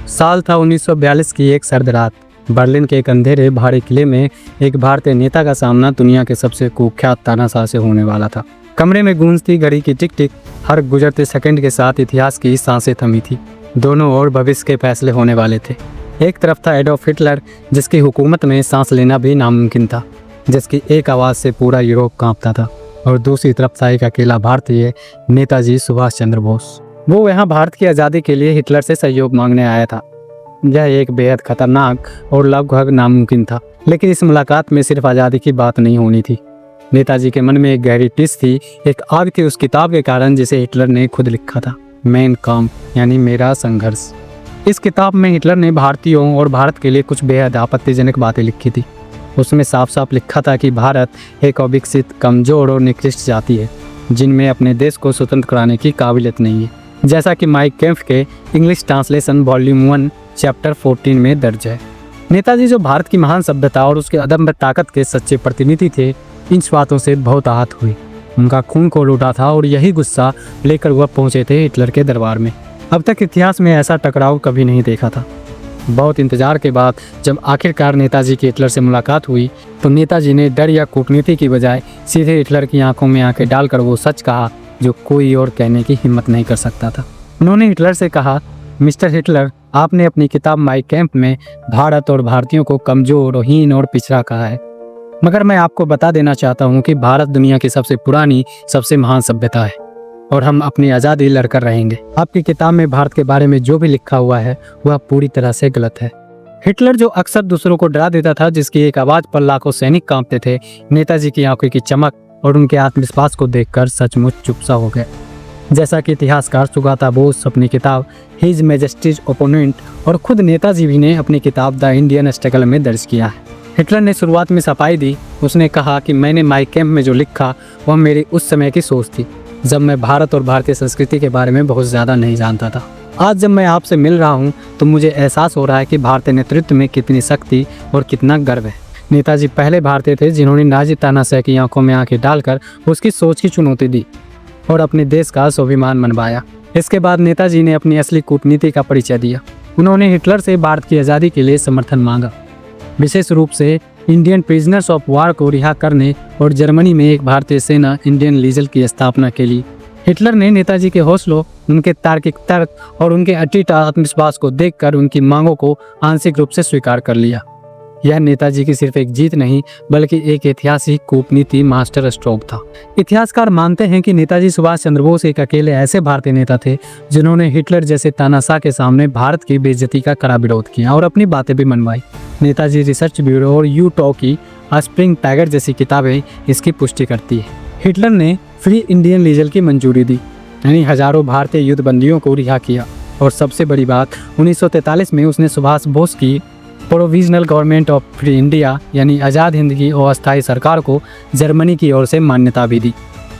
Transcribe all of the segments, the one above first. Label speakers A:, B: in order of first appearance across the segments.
A: साल था 1942 की एक सर्द रात। बर्लिन के एक अंधेरे भारी किले में एक भारतीय नेता का सामना दुनिया के सबसे कुख्यात तानाशाह से होने वाला था। कमरे में गूंजती घड़ी की टिक टिक हर गुजरते सेकंड के साथ इतिहास की सांसें थमी थी। दोनों ओर भविष्य के फैसले होने वाले थे। एक तरफ था एडोल्फ हिटलर, जिसकी हुकूमत में सांस लेना भी नामुमकिन था, जिसकी एक आवाज़ से पूरा यूरोप कांपता था। और दूसरी तरफ था एक अकेला भारतीय, नेताजी सुभाष चंद्र बोस। वो यहाँ भारत की आज़ादी के लिए हिटलर से सहयोग मांगने आया था। यह एक बेहद खतरनाक और लगभग नामुमकिन था, लेकिन इस मुलाकात में सिर्फ आज़ादी की बात नहीं होनी थी। नेताजी के मन में एक गहरी टिस थी, एक आग थी उस किताब के कारण जिसे हिटलर ने खुद लिखा था, मेन काम्प यानी मेरा संघर्ष। इस किताब में हिटलर ने भारतीयों और भारत के लिए कुछ बेहद आपत्तिजनक बातें लिखी थी। उसमें साफ साफ लिखा था कि भारत एक अविकसित, कमज़ोर और निकृष्ट जाति है, जिनमें अपने देश को स्वतंत्र कराने की काबिलियत नहीं है, जैसा कि माइक केम्फ के इंग्लिश ट्रांसलेशन वॉल्यूम 1 चैप्टर 14 में दर्ज है। नेताजी जो भारत की महान सभ्यता और उसके अदम्य ताकत के सच्चे प्रतिनिधि थे, इन बातों से बहुत आहत हुई। उनका खून खौल उठा था और यही गुस्सा लेकर वह पहुंचे थे हिटलर के दरबार में। अब तक इतिहास में ऐसा टकराव कभी नहीं देखा था। बहुत इंतजार के बाद जब आखिरकार नेताजी की हिटलर से मुलाकात हुई, तो नेताजी ने डर या कूटनीति की बजाय सीधे हिटलर की आंखों में आंखें डालकर वो सच कहा जो कोई और कहने की हिम्मत नहीं कर सकता था। उन्होंने हिटलर से कहा, मिस्टर हिटलर, आपने अपनी किताब माई कैंप में भारत और भारतीयों को कमजोर, हीन और पिछड़ा कहा है, मगर मैं आपको बता देना चाहता हूँ कि भारत दुनिया की सबसे पुरानी, सबसे महान सभ्यता है और हम अपनी आज़ादी लड़कर रहेंगे। आपकी किताब में भारत के बारे में जो भी लिखा हुआ है वह पूरी तरह से गलत है। हिटलर जो अक्सर दूसरों को डरा देता था, जिसकी एक आवाज़ पर लाखों सैनिक कांपते थे, नेताजी की आंखों की चमक और उनके आत्मविश्वास को देखकर सचमुच चुप सा हो गए। जैसा कि इतिहासकार सुगाता बोस अपनी किताब हिज मैजेस्टीज ओपोनेंट और खुद नेताजी भी ने अपनी किताब द इंडियन स्ट्रगल में दर्ज किया है। हिटलर ने शुरुआत में सफाई दी। उसने कहा कि मैंने माई कैंप में जो लिखा वह मेरी उस समय की सोच थी, जब मैं भारत और भारतीय संस्कृति के बारे में बहुत ज़्यादा नहीं जानता था। आज जब मैं आपसे मिल रहा हूँ तो मुझे एहसास हो रहा है कि भारतीय नेतृत्व में कितनी शक्ति और कितना गर्व है। नेताजी पहले भारतीय थे जिन्होंने नाजी तानाशाह की आंखों में आंखें डालकर उसकी सोच की चुनौती दी और अपने देश का स्वाभिमान मनवाया। इसके बाद नेताजी ने अपनी असली कूटनीति का परिचय दिया। उन्होंने हिटलर से भारत की आज़ादी के लिए समर्थन मांगा, विशेष रूप से इंडियन प्रिजनर्स ऑफ वार को रिहा करने और जर्मनी में एक भारतीय सेना इंडियन लीजल की स्थापना के लिए। हिटलर ने नेताजी के हौसलों, उनके तार्किक तर्क और उनके अटूट आत्मविश्वास को देखकर उनकी मांगों को आंशिक रूप से स्वीकार कर लिया। यह नेताजी की सिर्फ एक जीत नहीं, बल्कि एक ऐतिहासिक कूटनीति मास्टर स्ट्रोक था। इतिहासकार मानते हैं कि नेताजी सुभाष चंद्र बोस एक अकेले ऐसे भारतीय नेता थे जिन्होंने हिटलर जैसे तानाशाह के सामने भारत की बेइज्जती का कड़ा विरोध किया और अपनी बातें भी मनवाई। नेताजी रिसर्च ब्यूरो और यू टॉक की स्प्रिंग टाइगर जैसी किताबें इसकी पुष्टि करती है। हिटलर ने फ्री इंडियन लीजल की मंजूरी दी, यानी हजारों भारतीय युद्धबंदियों को रिहा किया। और सबसे बड़ी बात, 1943 में उसने सुभाष बोस की provisional government of free India यानी आज़ाद हिंद की अस्थायी सरकार को जर्मनी की ओर से मान्यता भी दी।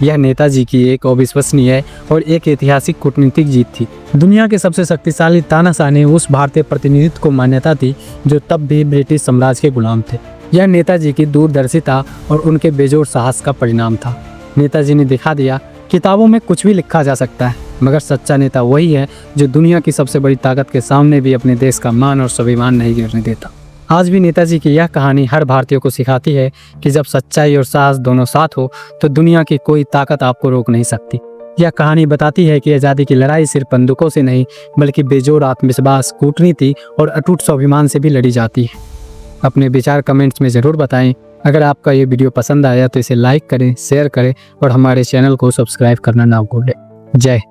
A: यह नेताजी की एक अविश्वसनीय और एक ऐतिहासिक कूटनीतिक जीत थी। दुनिया के सबसे शक्तिशाली तानाशाह ने उस भारतीय प्रतिनिधित्व को मान्यता दी जो तब भी ब्रिटिश साम्राज्य के गुलाम थे। यह नेताजी की दूरदर्शिता और उनके बेजोड़ साहस का परिणाम था। नेताजी ने दिखा दिया, किताबों में कुछ भी लिखा जा सकता है, मगर सच्चा नेता वही है जो दुनिया की सबसे बड़ी ताकत के सामने भी अपने देश का मान और स्वाभिमान नहीं गिरने देता। आज भी नेताजी की यह कहानी हर भारतीय को सिखाती है कि जब सच्चाई और साहस दोनों साथ हो तो दुनिया की कोई ताकत आपको रोक नहीं सकती। यह कहानी बताती है कि आज़ादी की लड़ाई सिर्फ बंदूकों से नहीं, बल्कि बेजोड़ आत्मविश्वास, कूटनीति और अटूट स्वाभिमान से भी लड़ी जाती है। अपने विचार कमेंट्स में ज़रूर बताएं। अगर आपका ये वीडियो पसंद आया तो इसे लाइक करें, शेयर करें और हमारे चैनल को सब्सक्राइब करना ना भूलें। जय